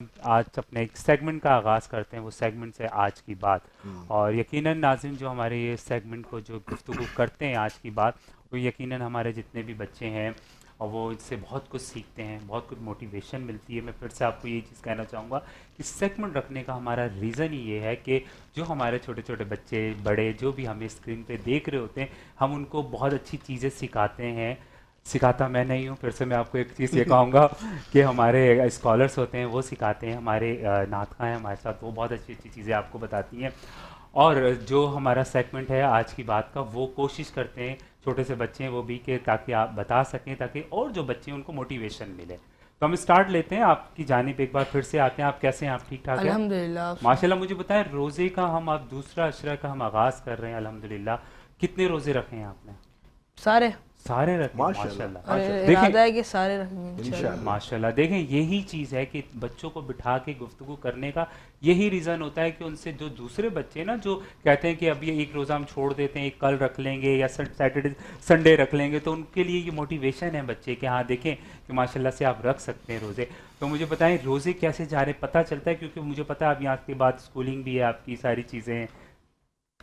आज अपने एक सेगमेंट का आगाज़ करते हैं, वो सेगमेंट से आज की बात। और यकीनन नाज़रीन जो हमारे ये सेगमेंट को जो गुफ्तगू करते हैं आज की बात, वो यकीनन हमारे जितने भी बच्चे हैं और वो इससे बहुत कुछ सीखते हैं, बहुत कुछ मोटिवेशन मिलती है। मैं फिर से आपको ये चीज़ कहना चाहूँगा कि सेगमेंट रखने का हमारा रीज़न ही ये है कि जो हमारे छोटे छोटे बच्चे बड़े जो भी हमें स्क्रीन पे देख रहे होते हैं, हम उनको बहुत अच्छी चीज़ें सिखाते हैं। सिखाता मैं नहीं हूँ, फिर से मैं आपको एक चीज़ ये कहूँगा कि हमारे स्कॉलर्स होते हैं वो सिखाते हैं, हमारे नातखा हैं हमारे साथ, वो बहुत अच्छी अच्छी चीज़ें आपको बताती हैं। और जो हमारा सेगमेंट है आज की बात का, वो कोशिश करते हैं छोटे से बच्चे हैं वो भी कि ताकि आप बता सकें, ताकि और जो बच्चे हैं उनको मोटिवेशन मिले। तो हम स्टार्ट लेते हैं, आपकी जानिब एक बार फिर से आते हैं। आप कैसे हैं? आप ठीक ठाक हैं? अल्हम्दुलिल्लाह। आप सुनाओ। माशाल्लाह। मुझे बताएं, रोज़े का हम आप दूसरा अशरा का हम आगाज़ कर रहे हैं अल्हम्दुलिल्लाह। कितने रोज़े रखे हैं आपने? सारे। सारे रखे हैं, माशाल्लाह माशाल्लाह। अरे माशाल्लाह इरादा देखें, है कि सारे रखेंगे इंशाल्लाह। इंशाल्लाह। माशाल्लाह, देखें यही चीज़ है कि बच्चों को बिठा के गुफ्तगू करने का यही रीज़न होता है कि उनसे जो दूसरे बच्चे ना जो कहते हैं कि अब ये एक रोज़ा हम छोड़ देते हैं, एक कल रख लेंगे या सैटरडे संडे रख लेंगे, तो उनके लिए ये मोटिवेशन है बच्चे कि हाँ देखें कि माशाल्लाह से आप रख सकते हैं रोज़े। तो मुझे बताएं रोज़े कैसे जा रहे हैं? पता चलता है क्योंकि मुझे पता है अब यहाँ के बाद स्कूलिंग भी है, आपकी सारी चीज़ें हैं।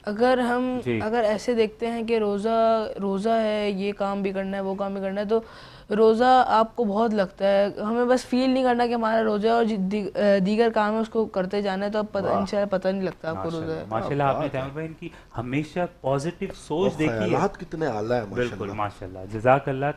अगर हम जी। अगर ऐसे देखते हैं कि रोज़ा रोज़ा है, ये काम भी करना है, वो काम भी करना है, तो रोज़ा आपको बहुत लगता है, हमें बस फील नहीं करना कि हमारा रोज़ा है और दीगर काम है उसको करते जाना है, तो अब पता वाह, इंशाल्लाह पता नहीं लगता आपको रोज़ा माशाल्लाह है। क्या माशाल्लाह, आपने बात है। तैमूर भाई इनकी हमेशा पॉजिटिव सोच और देखी है। ख्यालात कितने आला है बिल्कुल माशाल्लाह। माशाल्लाह, जज़ाकल्लाह।